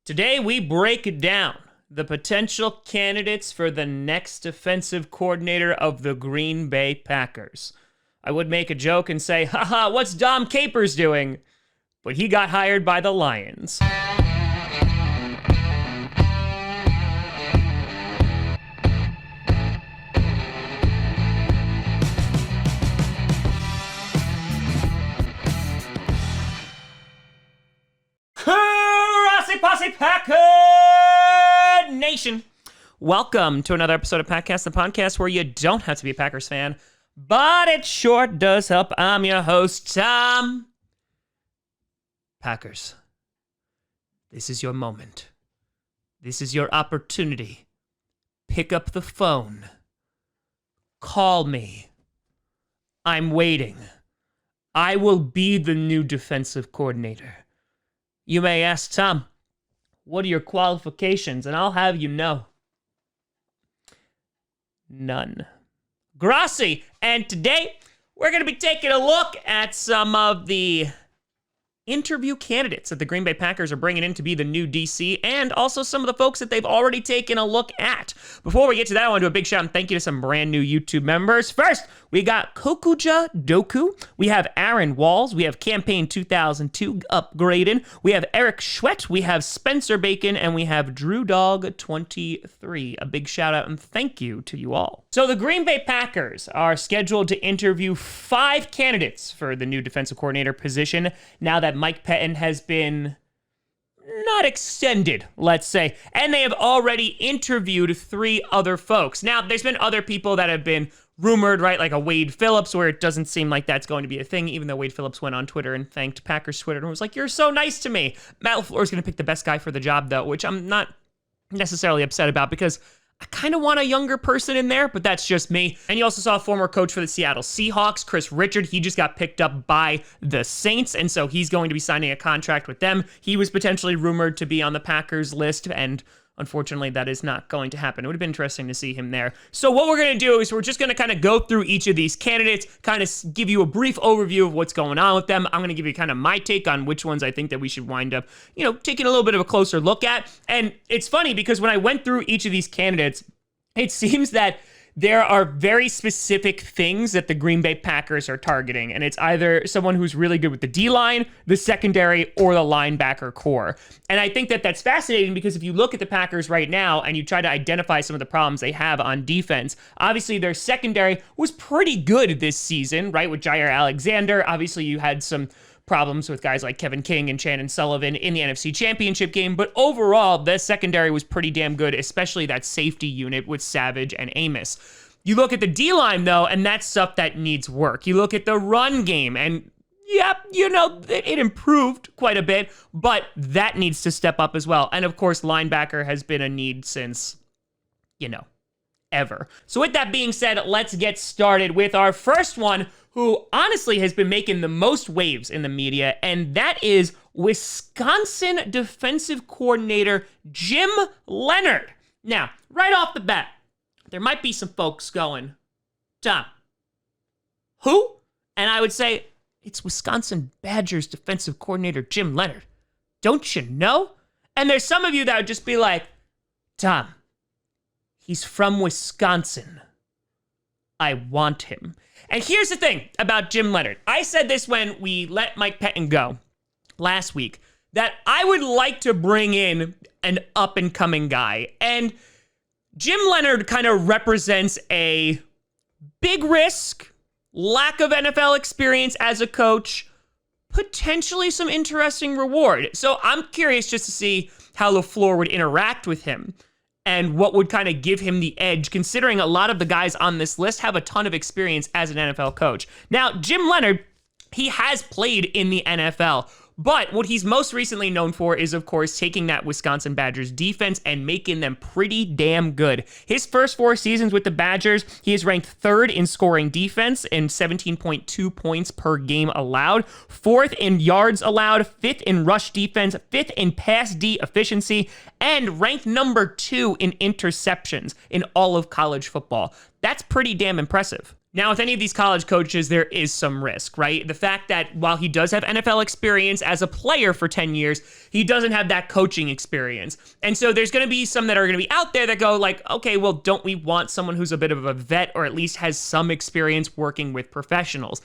Today we break down the potential candidates for the next defensive coordinator of the Green Bay Packers. I would make a joke and say, haha, what's Dom Capers doing? But he got hired by the Lions. Grossi Posse Packer Nation. Welcome to another episode of Packcast, the podcast where you don't have to be a Packers fan, but it sure does help. I'm your host, Tom. Packers, this is your moment. This is your opportunity. Pick up the phone. Call me. I'm waiting. I will be the new defensive coordinator. You may ask, Tom, what are your qualifications? And I'll have you know, none. Grossi, and today we're going to be taking a look at some of the interview candidates that the Green Bay Packers are bringing in to be the new DC, and also some of the folks that they've already taken a look at. Before we get to that, I want to do a big shout and thank you to some brand new YouTube members. First, we got Kokuja Doku, we have Aaron Walls, we have Campaign 2002 upgrading, we have Eric Schwett, we have Spencer Bacon, and we have Drew Dog 23. A big shout out and thank you to you all. So the Green Bay Packers are scheduled to interview 5 candidates for the new defensive coordinator position now that Mike Pettin has been not extended, let's say, and they have already interviewed 3 other folks. Now, there's been other people that have been rumored, right, like a Wade Phillips, where it doesn't seem like that's going to be a thing, even though Wade Phillips went on Twitter and thanked Packers Twitter and was like, you're so nice to me. Matt LaFleur is going to pick the best guy for the job, though, which I'm not necessarily upset about because I kind of want a younger person in there, but that's just me. And you also saw a former coach for the Seattle Seahawks, Chris Richard. He just got picked up by the Saints, and so he's going to be signing a contract with them. He was potentially rumored to be on the Packers list, and unfortunately, that is not going to happen. It would have been interesting to see him there. So what we're going to do is we're just going to kind of go through each of these candidates, kind of give you a brief overview of what's going on with them. I'm going to give you kind of my take on which ones I think that we should wind up, taking a little bit of a closer look at. And it's funny because when I went through each of these candidates, it seems that there are very specific things that the Green Bay Packers are targeting, and it's either someone who's really good with the D-line, the secondary, or the linebacker core. And I think that that's fascinating because if you look at the Packers right now and you try to identify some of the problems they have on defense, obviously their secondary was pretty good this season, right, with Jair Alexander. Obviously you had some problems with guys like Kevin King and Shannon Sullivan in the NFC Championship game, but overall, the secondary was pretty damn good, especially that safety unit with Savage and Amos. You look at the D-line, though, and that's stuff that needs work. You look at the run game, and yep, it improved quite a bit, but that needs to step up as well. And of course, linebacker has been a need since, ever. So with that being said, let's get started with our first one, who honestly has been making the most waves in the media, and that is Wisconsin defensive coordinator Jim Leonard. Now, right off the bat, there might be some folks going, Tom, who? And I would say, it's Wisconsin Badgers defensive coordinator Jim Leonard. Don't you know? And there's some of you that would just be like, Tom, he's from Wisconsin. I want him. And here's the thing about Jim Leonard. I said this when we let Mike Pettin go last week, that I would like to bring in an up-and-coming guy. And Jim Leonard kind of represents a big risk, lack of NFL experience as a coach, potentially some interesting reward. So I'm curious just to see how LaFleur would interact with him and what would kind of give him the edge, considering a lot of the guys on this list have a ton of experience as an NFL coach. Now, Jim Leonard, he has played in the NFL, but what he's most recently known for is, of course, taking that Wisconsin Badgers defense and making them pretty damn good. His first 4 seasons with the Badgers, he is ranked 3rd in scoring defense in 17.2 points per game allowed, 4th in yards allowed, 5th in rush defense, 5th in pass D efficiency, and ranked number 2 in interceptions in all of college football. That's pretty damn impressive. Now, with any of these college coaches, there is some risk, right? The fact that while he does have NFL experience as a player for 10 years, he doesn't have that coaching experience. And so there's going to be some that are going to be out there that go like, okay, well, don't we want someone who's a bit of a vet or at least has some experience working with professionals?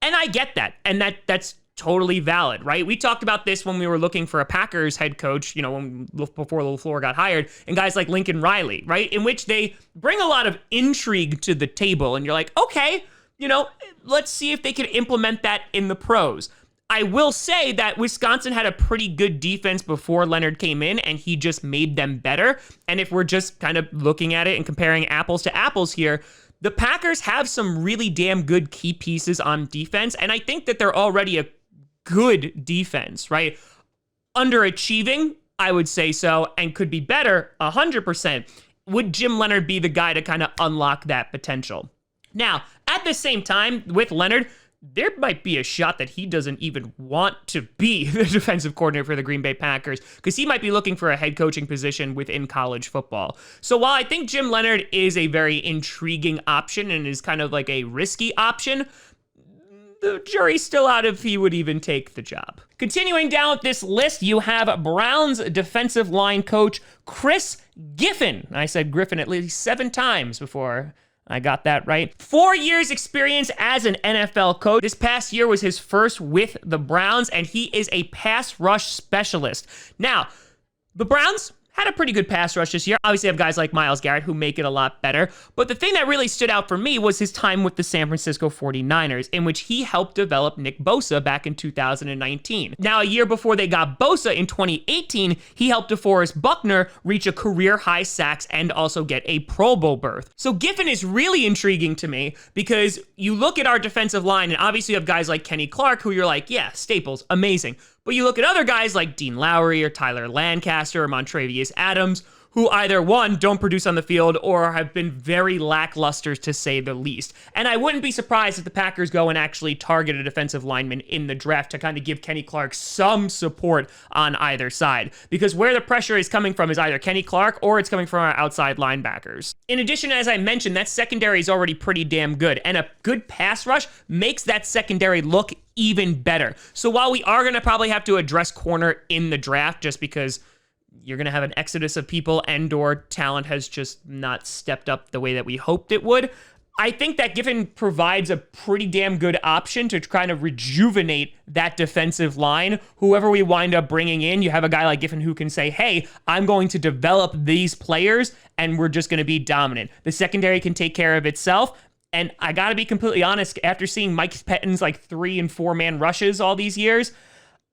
And I get that. And that's totally valid, right? We talked about this when we were looking for a Packers head coach, before LaFleur got hired, and guys like Lincoln Riley, right? In which they bring a lot of intrigue to the table, and you're like, okay, let's see if they can implement that in the pros. I will say that Wisconsin had a pretty good defense before Leonard came in, and he just made them better. And if we're just kind of looking at it and comparing apples to apples here, the Packers have some really damn good key pieces on defense, and I think that they're already a good defense, right? Underachieving, I would say so, and could be better, 100%. Would Jim Leonard be the guy to kind of unlock that potential? Now, at the same time, with Leonard, there might be a shot that he doesn't even want to be the defensive coordinator for the Green Bay Packers, because he might be looking for a head coaching position within college football. So while I think Jim Leonard is a very intriguing option and is kind of like a risky option, the jury's still out if he would even take the job. Continuing down with this list, you have Browns defensive line coach Chris Giffen. I said Griffin at least 7 times before I got that right. 4 years experience as an NFL coach. This past year was his first with the Browns, and he is a pass rush specialist. Now, the Browns had a pretty good pass rush this year. Obviously, have guys like Myles Garrett who make it a lot better. But the thing that really stood out for me was his time with the San Francisco 49ers, in which he helped develop Nick Bosa back in 2019. Now, a year before they got Bosa in 2018, he helped DeForest Buckner reach a career-high sacks and also get a Pro Bowl berth. So Giffen is really intriguing to me because you look at our defensive line, and obviously you have guys like Kenny Clark, who you're like, yeah, staples, amazing. But you look at other guys like Dean Lowry or Tyler Lancaster or Montravius Adams, who either, one, don't produce on the field or have been very lackluster to say the least. And I wouldn't be surprised if the Packers go and actually target a defensive lineman in the draft to kind of give Kenny Clark some support on either side. Because where the pressure is coming from is either Kenny Clark or it's coming from our outside linebackers. In addition, as I mentioned, that secondary is already pretty damn good. And a good pass rush makes that secondary look even better. So while we are going to probably have to address corner in the draft just because you're going to have an exodus of people and or talent has just not stepped up the way that we hoped it would, I think that Giffen provides a pretty damn good option to kind of rejuvenate that defensive line. Whoever we wind up bringing in, you have a guy like Giffen who can say, hey, I'm going to develop these players and we're just going to be dominant. The secondary can take care of itself. And I got to be completely honest, after seeing Mike Pettine's like 3 and 4 man rushes all these years,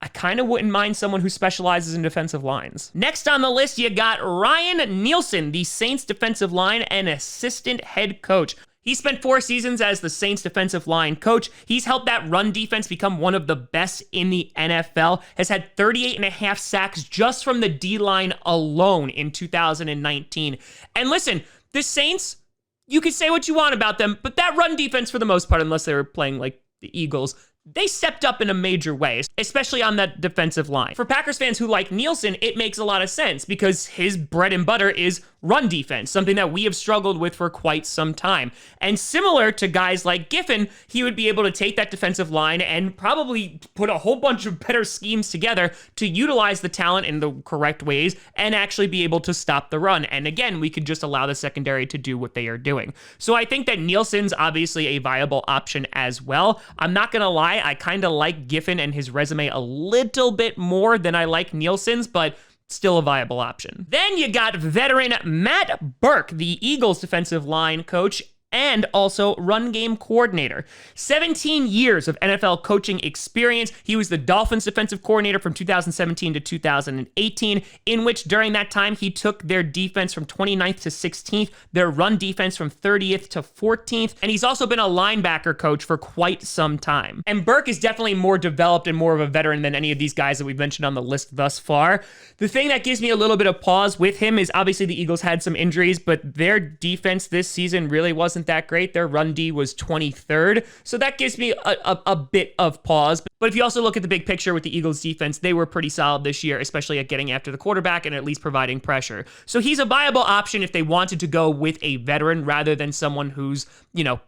I kind of wouldn't mind someone who specializes in defensive lines. Next on the list, you got Ryan Nielsen, the Saints defensive line and assistant head coach. He spent 4 seasons as the Saints defensive line coach. He's helped that run defense become one of the best in the NFL, has had 38.5 sacks just from the D-line alone in 2019. And listen, the Saints, you could say what you want about them, but that run defense for the most part, unless they were playing like the Eagles, they stepped up in a major way, especially on that defensive line. For Packers fans who like Nielsen, it makes a lot of sense because his bread and butter is run defense, something that we have struggled with for quite some time. And similar to guys like Giffen, he would be able to take that defensive line and probably put a whole bunch of better schemes together to utilize the talent in the correct ways and actually be able to stop the run. And again, we could just allow the secondary to do what they are doing. So I think that Nielsen's obviously a viable option as well. I'm not going to lie, I kind of like Giffen and his resume a little bit more than I like Nielsen's, but still a viable option. Then you got veteran Matt Burke, the Eagles defensive line coach and also run game coordinator. 17 years of NFL coaching experience. He was the Dolphins defensive coordinator from 2017 to 2018, in which during that time he took their defense from 29th to 16th, their run defense from 30th to 14th, and he's also been a linebacker coach for quite some time. And Burke is definitely more developed and more of a veteran than any of these guys that we've mentioned on the list thus far. The thing that gives me a little bit of pause with him is obviously the Eagles had some injuries, but their defense this season really wasn't wasn't that great. Their run D was 23rd. So that gives me a bit of pause. But if you also look at the big picture with the Eagles defense, they were pretty solid this year, especially at getting after the quarterback and at least providing pressure. So he's a viable option if they wanted to go with a veteran rather than someone who's,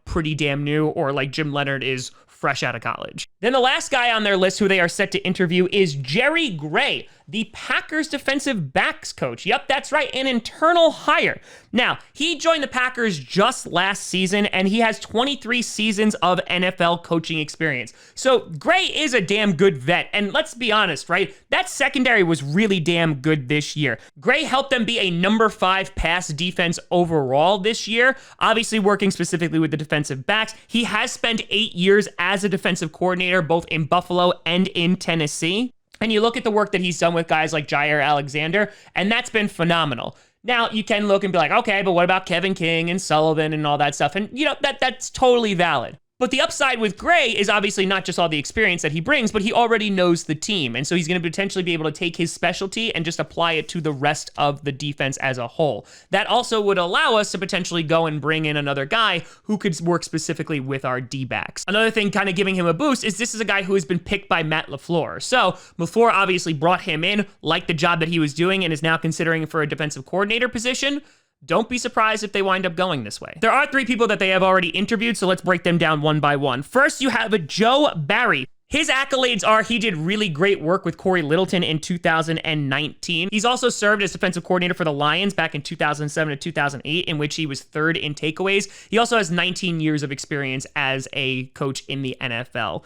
pretty damn new, or like Jim Leonard is fresh out of college. Then the last guy on their list who they are set to interview is Jerry Gray, the Packers defensive backs coach. Yep, that's right, an internal hire. Now, he joined the Packers just last season, and he has 23 seasons of NFL coaching experience. So Gray is a damn good vet, and let's be honest, right? That secondary was really damn good this year. Gray helped them be a number 5 pass defense overall this year, obviously working specifically with the defensive backs. He has spent 8 years as a defensive coordinator, both in Buffalo and in Tennessee. And you look at the work that he's done with guys like Jair Alexander, and that's been phenomenal. Now, you can look and be like, okay, but what about Kevin King and Sullivan and all that stuff? And, that's totally valid. But the upside with Gray is obviously not just all the experience that he brings, but he already knows the team. And so he's going to potentially be able to take his specialty and just apply it to the rest of the defense as a whole. That also would allow us to potentially go and bring in another guy who could work specifically with our D-backs. Another thing kind of giving him a boost is this is a guy who has been picked by Matt LaFleur. So LaFleur obviously brought him in, liked the job that he was doing, and is now considering for a defensive coordinator position. Don't be surprised if they wind up going this way. There are 3 people that they have already interviewed, so let's break them down one by one. First, you have Joe Barry. His accolades are he did really great work with Corey Littleton in 2019. He's also served as defensive coordinator for the Lions back in 2007 to 2008, in which he was 3rd in takeaways. He also has 19 years of experience as a coach in the NFL.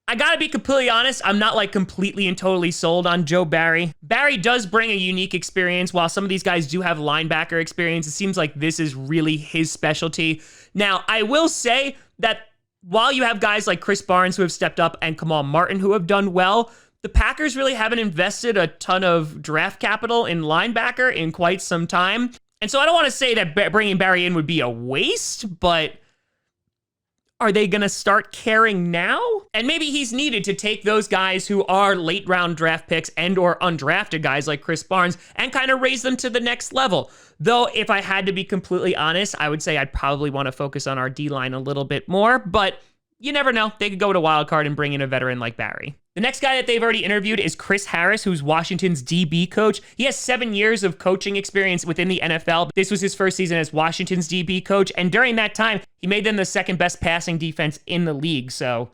I gotta be completely honest, I'm not like completely and totally sold on Joe Barry. Barry does bring a unique experience. While some of these guys do have linebacker experience, it seems like this is really his specialty. Now, I will say that while you have guys like Chris Barnes who have stepped up and Kamal Martin who have done well, the Packers really haven't invested a ton of draft capital in linebacker in quite some time. And so I don't want to say that bringing Barry in would be a waste, but are they going to start caring now? And maybe he's needed to take those guys who are late round draft picks and or undrafted guys like Chris Barnes and kind of raise them to the next level. Though if I had to be completely honest, I would say I'd probably want to focus on our D-line a little bit more, but you never know. They could go to wild card and bring in a veteran like Barry. The next guy that they've already interviewed is Chris Harris, who's Washington's DB coach. He has 7 years of coaching experience within the NFL. This was his first season as Washington's DB coach, and during that time, he made them the 2nd best passing defense in the league, so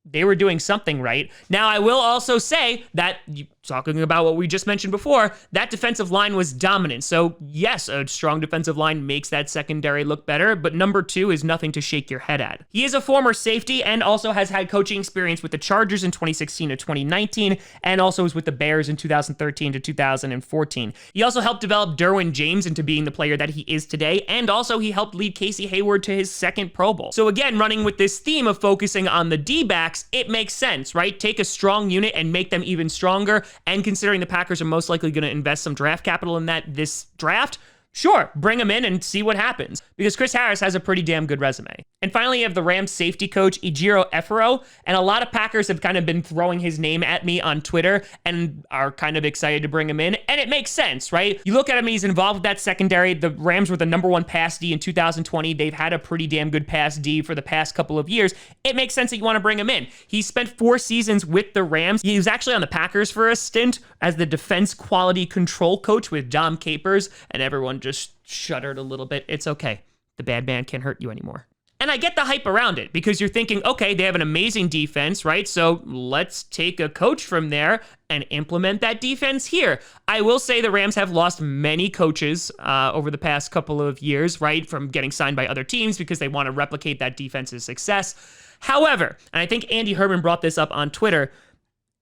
they were doing something right. Now, I will also say that, talking about what we just mentioned before, that defensive line was dominant. So yes, a strong defensive line makes that secondary look better, but number 2 is nothing to shake your head at. He is a former safety and also has had coaching experience with the Chargers in 2016 to 2019, and also was with the Bears in 2013 to 2014. He also helped develop Derwin James into being the player that he is today, and also he helped lead Casey Hayward to his 2nd Pro Bowl. So again, running with this theme of focusing on the D-backs, it makes sense, right? Take a strong unit and make them even stronger. And considering the Packers are most likely going to invest some draft capital in this draft, sure, bring him in and see what happens, because Chris Harris has a pretty damn good resume. And finally, you have the Rams safety coach, Ijiro Effero, and a lot of Packers have kind of been throwing his name at me on Twitter and are kind of excited to bring him in, and it makes sense, right? You look at him, he's involved with that secondary. The Rams were the number 1 pass D in 2020. They've had a pretty damn good pass D for the past couple of years. It makes sense that you want to bring him in. He spent 4 seasons with the Rams. He was actually on the Packers for a stint as the defense quality control coach with Dom Capers, and everyone just shuddered a little bit. It's okay. The bad man can't hurt you anymore. And I get the hype around it because you're thinking, okay, they have an amazing defense, right? So let's take a coach from there and implement that defense here. I will say the Rams have lost many coaches over the past couple of years, right? From getting signed by other teams because they want to replicate that defense's success. However, and I think Andy Herman brought this up on Twitter,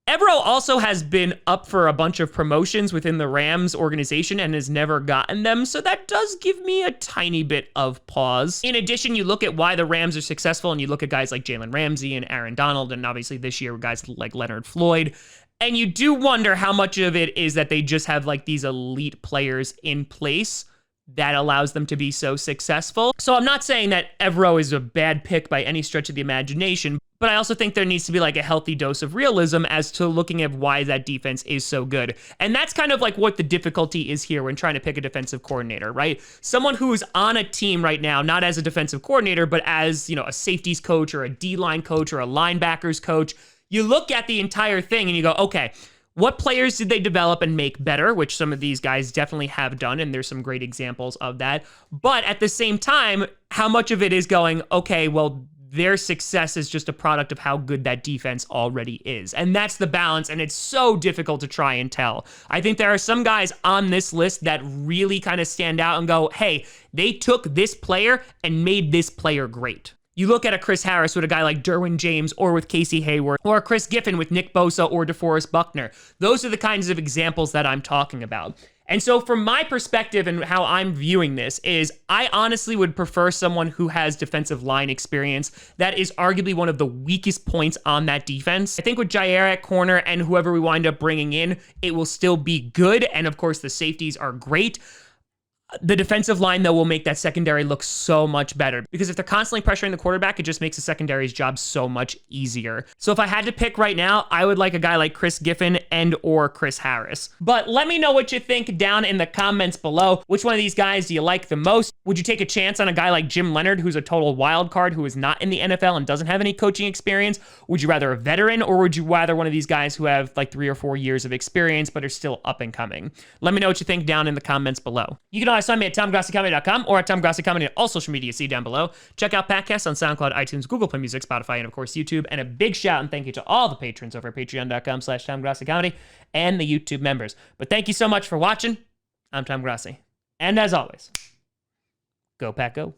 Evero also has been up for a bunch of promotions within the Rams organization and has never gotten them, so that does give me a tiny bit of pause. In addition, you look at why the Rams are successful, and you look at guys like Jalen Ramsey and Aaron Donald, and obviously this year guys like Leonard Floyd, and you do wonder how much of it is that they just have like these elite players in place that allows them to be so successful. So I'm not saying that Evero is a bad pick by any stretch of the imagination, But I also think there needs to be like a healthy dose of realism as to looking at why that defense is so good. And that's kind of like what the difficulty is here when trying to pick a defensive coordinator, right? Someone who is on a team right now, not as a defensive coordinator, but as, you know, a safeties coach or a D-line coach or a linebackers coach. You look at the entire thing and you go, okay, what players did they develop and make better, which some of these guys definitely have done, and there's some great examples of that. But at the same time, how much of it is going, okay, well, their success is just a product of how good that defense already is. And that's the balance, and it's so difficult to try and tell. I think there are some guys on this list that really kind of stand out and go, hey, they took this player and made this player great. You look at a Chris Harris with a guy like Derwin James or with Casey Hayward, or a Chris Giffen with Nick Bosa or DeForest Buckner. Those are the kinds of examples that I'm talking about. And so from my perspective and how I'm viewing this is I honestly would prefer someone who has defensive line experience. That is arguably one of the weakest points on that defense. I think with Jair at corner and whoever we wind up bringing in, it will still be good. And of course, the safeties are great. The defensive line, though, will make that secondary look so much better because if they're constantly pressuring the quarterback, it just makes the secondary's job so much easier. So if I had to pick right now, I would like a guy like Chris Giffen and or Chris Harris. But let me know what you think down in the comments below. Which one of these guys do you like the most? Would you take a chance on a guy like Jim Leonard, who's a total wild card, who is not in the NFL and doesn't have any coaching experience? Would you rather a veteran, or would you rather one of these guys who have like 3 or 4 years of experience but are still up and coming? Let me know what you think down in the comments below. You can always find me at TomGrossiComedy.com or at TomGrossiComedy on all social media, see down below. Check out podcasts on SoundCloud, iTunes, Google Play Music, Spotify, and of course YouTube. And a big shout and thank you to all the patrons over at patreon.com/TomGrossiComedy and the YouTube members. But thank you so much for watching. I'm Tom Grossi. And as always, go Pack Go.